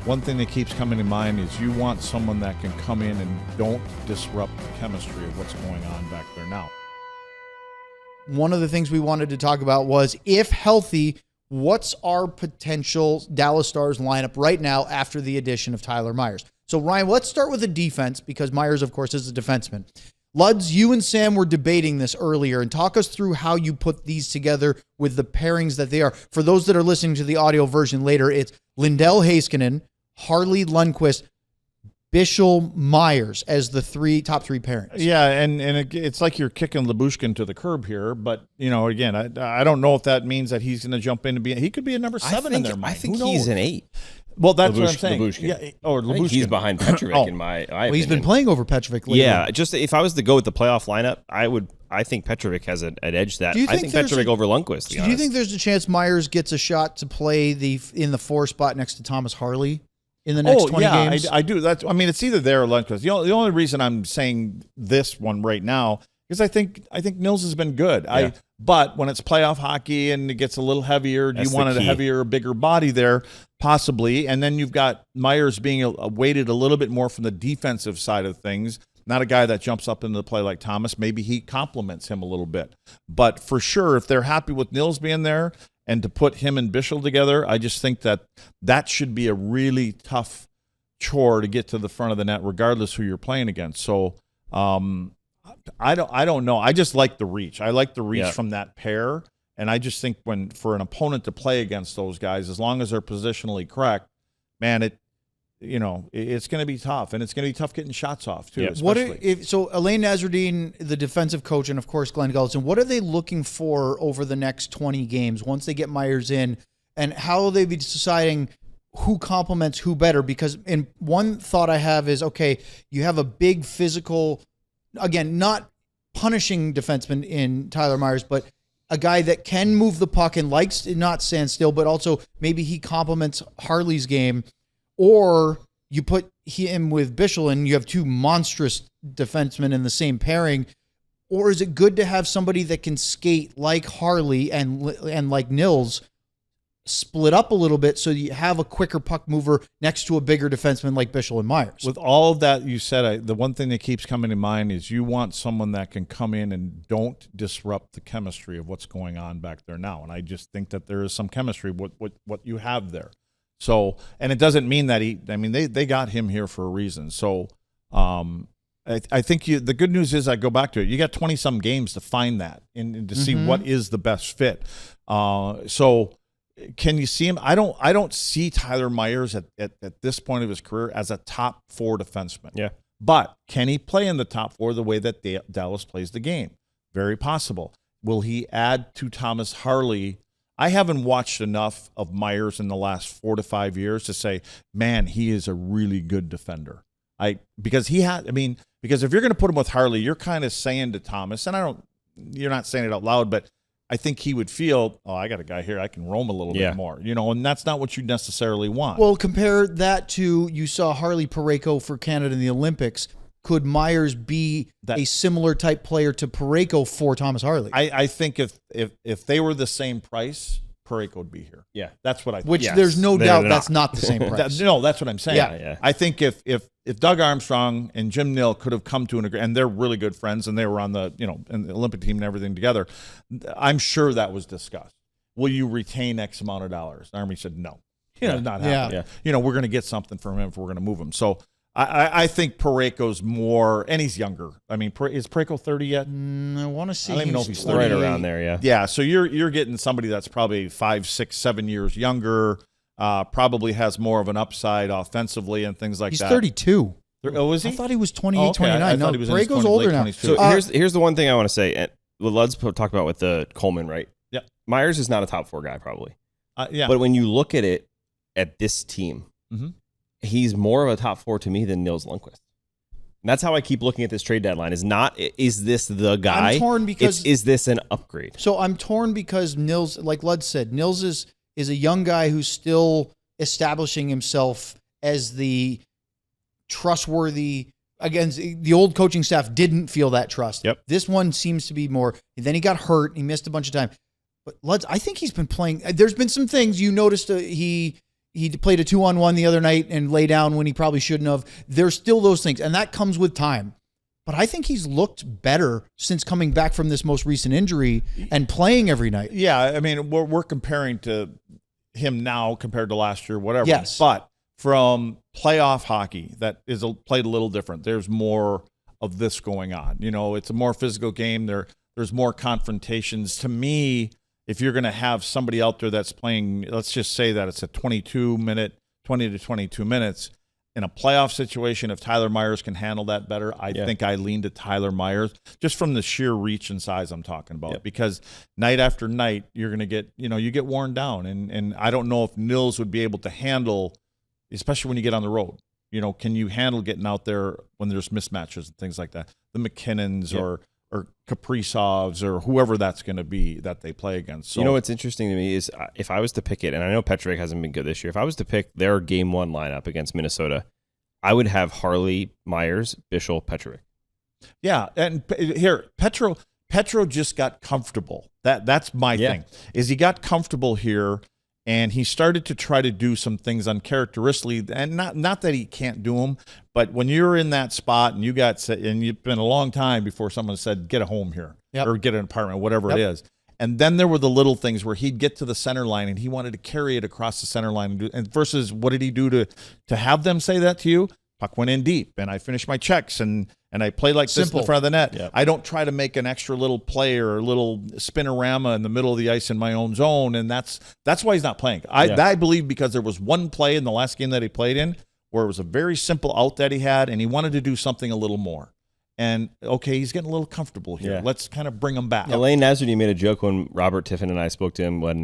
one thing that keeps coming to mind is you want someone that can come in and don't disrupt the chemistry of what's going on back there now. One of the things we wanted to talk about was, if healthy, what's our potential Dallas Stars lineup right now after the addition of Tyler Myers? So, Ryan, let's start with the defense, because Myers, of course, is a defenseman. Luds, you and Sam were debating this earlier, and talk us through how you put these together with the pairings that they are. For those that are listening to the audio version later, it's Lindell Heiskanen, Harley Lundqvist, Bichsel, Myers as the top three pairings. Yeah, and it's like you're kicking Lyubushkin to the curb here, but, again, I don't know if that means that he's going to jump in and he could be a number 7 in their mind. I think he's an 8. Well, that's what I'm saying. Lyubushkin. Yeah, or Lyubushkin. I think he's behind Petrovic in my opinion. He's been playing over Petrovic lately. Yeah, just if I was to go with the playoff lineup, I think Petrovic has an edge that I think Petrovic over Lundqvist. Do you think there's a chance Myers gets a shot to play in the 4 spot next to Thomas Harley in the next 20 games? I do. It's either there or Lundqvist. The only reason I'm saying this one right now is I think Nils has been good. Yeah. But when it's playoff hockey and it gets a little heavier, do you want a heavier, bigger body there? Possibly. And then you've got Myers being weighted a little bit more from the defensive side of things. Not a guy that jumps up into the play like Thomas. Maybe he complements him a little bit. But for sure, if they're happy with Nils being there and to put him and Bichsel together, I just think that should be a really tough chore to get to the front of the net, regardless who you're playing against. So I don't know. I just like the reach. I like the reach from that pair. And I just think for an opponent to play against those guys, as long as they're positionally correct, man, it's going to be tough, and it's going to be tough getting shots off too. Yeah. So Elaine Nazardine, the defensive coach, and of course Glenn Gulletson, what are they looking for over the next 20 games once they get Myers in, and how will they be deciding who complements who better? Because one thought I have is, okay, you have a big physical, again, not punishing defenseman in Tyler Myers, but a guy that can move the puck and likes to not stand still, but also maybe he complements Harley's game. Or you put him with Bichsel and you have 2 monstrous defensemen in the same pairing. Or is it good to have somebody that can skate like Harley and like Nils split up a little bit so you have a quicker puck mover next to a bigger defenseman like Bichsel and Myers? With all of that you said, the one thing that keeps coming to mind is you want someone that can come in and don't disrupt the chemistry of what's going on back there now. And I just think that there is some chemistry with what you have there. So, and it doesn't mean that they got him here for a reason. So, I think the good news is, I go back to it, you got 20-some games to find that and to see what is the best fit. So can you see him? I don't see Tyler Myers at this point of his career as a top 4 defenseman. Yeah. But can he play in the top 4 the way that Dallas plays the game? Very possible. Will he add to Thomas Harley? I haven't watched enough of Myers in the last 4 to 5 years to say, man, he is a really good defender. Because if you're going to put him with Harley, you're kind of saying to Thomas, and you're not saying it out loud, but I think he would feel, I got a guy here, I can roam a little bit more, and that's not what you necessarily want. Well, compare that to, you saw Harley Parayko for Canada in the Olympics. Could Myers be a similar type player to Parayko for Thomas Harley? I think if they were the same price, Parayko would be here. Yeah. That's what I think. Which there's no doubt that's not the same price. No, that's what I'm saying. Yeah. I think if Doug Armstrong and Jim Nill could have come to an agreement, and they're really good friends, and they were on the in the Olympic team and everything together, I'm sure that was discussed. Will you retain X amount of dollars? Army said no. Not happening. Yeah. We're going to get something from him if we're going to move him. So I think Parayko's more, and he's younger. I mean, is Parayko 30 yet? I want to see. I don't even know if he's 30. Right around there, yeah. Yeah, so you're getting somebody that's probably 5, 6, 7 years younger, probably has more of an upside offensively and things like he's that. He's 32. Oh, is he? I thought he was 28, 29. I thought he was Parayko's older now. So here's the one thing I want to say. And let's talk about with the Coleman, right? Yeah. Myers is not a top 4 guy, probably. Yeah. But when you look at it at this team, he's more of a top 4 to me than Nils Lundqvist. And that's how I keep looking at this trade deadline. Is this the guy? I'm torn because is this an upgrade? So I'm torn because Nils, like Lud said, Nils is a young guy who's still establishing himself as the trustworthy. Again, the old coaching staff didn't feel that trust. Yep. This one seems to be more. Then he got hurt. He missed a bunch of time. But Lud's, I think he's been playing. There's been some things you noticed. He he played a 2-on-1 the other night and lay down when he probably shouldn't have. There's still those things, and that comes with time. But I think he's looked better since coming back from this most recent injury and playing every night. Yeah, I mean, we're comparing to him now compared to last year, whatever. Yes. But from playoff hockey, that is played a little different. There's more of this going on. You know, it's a more physical game. There's more confrontations. To me, if you're going to have somebody out there that's playing, let's just say that it's a 20 to 22 minutes, in a playoff situation, if Tyler Myers can handle that better, I think I lean to Tyler Myers just from the sheer reach and size I'm talking about. Because night after night, you're going to get, you get worn down. And I don't know if Nils would be able to handle, especially when you get on the road. Can you handle getting out there when there's mismatches and things like that? The McKinnons or Kaprizovs or whoever that's going to be that they play against. So, what's interesting to me is if I was to pick it, and I know Petrovic hasn't been good this year, if I was to pick their game one lineup against Minnesota, I would have Harley, Myers, Bichel, Petrovic. Yeah, and here, Petro just got comfortable. That's my thing, is he got comfortable here, and he started to try to do some things uncharacteristically, and not that he can't do them, but when you're in that spot and you've been a long time before someone said, get a home here or get an apartment, whatever it is. And then there were the little things where he'd get to the center line and he wanted to carry it across the center line. And versus what did he do to have them say that to you? Puck went in deep, and I finished my checks, and I played like this in the front of the net. Yep. I don't try to make an extra little play or a little spinorama in the middle of the ice in my own zone, and that's why he's not playing. I believe because there was one play in the last game that he played in where it was a very simple out that he had, and he wanted to do something a little more. And, okay, he's getting a little comfortable here. Yeah. Let's kind of bring him back. Elaine Nazardy made a joke when Robert Tiffin and I spoke to him when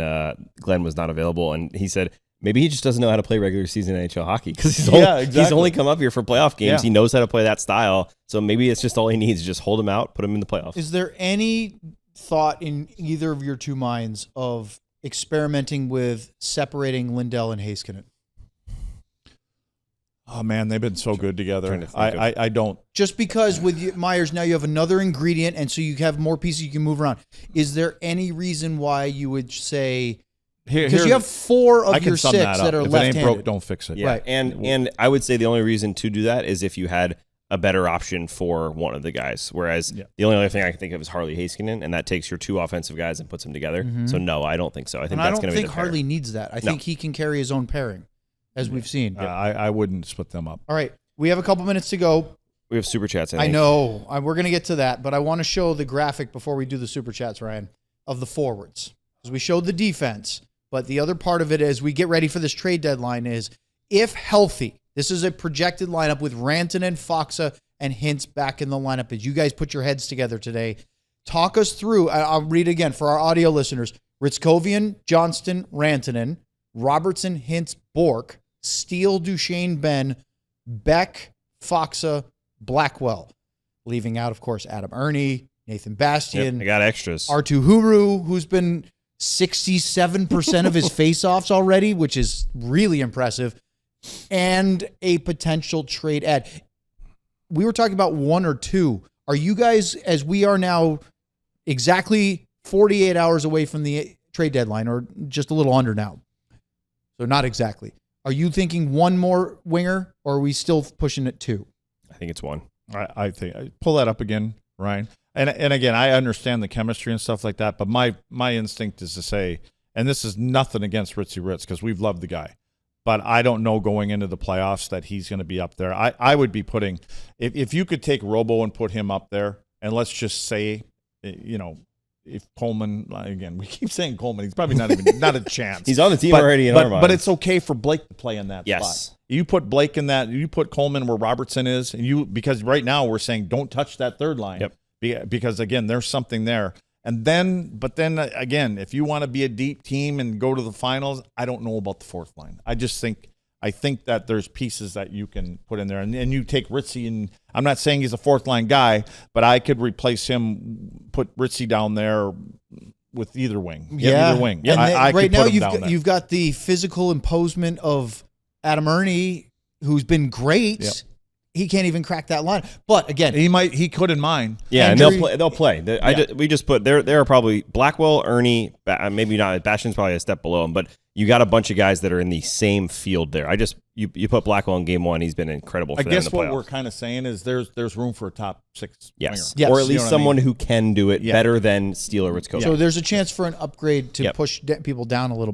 Glenn was not available, and he said, maybe he just doesn't know how to play regular season NHL hockey because he's only come up here for playoff games. Yeah. He knows how to play that style. So maybe it's just all he needs is just hold him out, put him in the playoffs. Is there any thought in either of your two minds of experimenting with separating Lindell and Heiskanen? Oh, man, they've been so good together. I don't. Just because with Myers, now you have another ingredient, and so you have more pieces you can move around. Is there any reason why you would say... Because you have 4 of your 6 that are left-handed. If it ain't broke, don't fix it. Yeah. Right. And I would say the only reason to do that is if you had a better option for one of the guys. Whereas the only other thing I can think of is Harley Heiskanen, and that takes your 2 offensive guys and puts them together. Mm-hmm. So no, I don't think so. I think that's going to be the pair. I don't think Harley needs that. I think he can carry his own pairing, as we've seen. I wouldn't split them up. All right. We have a couple minutes to go. We have super chats, I think. I know. We're going to get to that, but I want to show the graphic before we do the super chats, Ryan, of the forwards. Because we showed the defense. But the other part of it as we get ready for this trade deadline is, if healthy, this is a projected lineup with Rantanen, Faksa, and Hintz back in the lineup as you guys put your heads together today. Talk us through, I'll read again for our audio listeners, Ritskovian, Johnston, Rantanen, Robertson, Hintz, Bork, Steele, Duchesne, Ben, Beck, Faksa, Blackwell. Leaving out, of course, Adam Ernie, Nathan Bastian. I got extras. Artu Huru, who's been 67% of his faceoffs already, which is really impressive, and a potential trade add. We were talking about 1 or 2. Are you guys, as we are now exactly 48 hours away from the trade deadline, or just a little under now, so not exactly, are you thinking 1 more winger, or are we still pushing it 2? I think it's 1. I think pull that up again, Ryan. And again, I understand the chemistry and stuff like that, but my instinct is to say, and this is nothing against Ritzy Ritz because we've loved the guy, but I don't know going into the playoffs that he's going to be up there. I would be putting, if you could take Robo and put him up there, and let's just say, if Coleman, again, we keep saying Coleman, he's probably not a chance. He's on the team already in our minds. But it's okay for Blake to play in that yes. spot. You put Blake in that, you put Coleman where Robertson is, and because right now we're saying don't touch that third line. Yep. Because again, there's something there. But then again, if you want to be a deep team and go to the finals, I don't know about the 4th line. I think that there's pieces that you can put in there, and you take Ritzy, and I'm not saying he's a 4th line guy, but I could replace him, put Ritzy down there with either wing. Either wing. Yeah, I right could now put him down there. You've got the physical imposement of Adam Ernie, who's been great. Yep. he can't even crack that line. But again, he could in mine. Yeah, and they'll play. We just put there are probably Blackwell, Ernie, maybe not. Bastion's probably a step below him, but you got a bunch of guys that are in the same field there. You put Blackwell in game 1. He's been incredible for them in the playoffs. What we're kind of saying is there's room for a top 6 yes. winger. Or at least someone who can do it better than Steele or Ritzko. So there's a chance for an upgrade to push people down a little bit.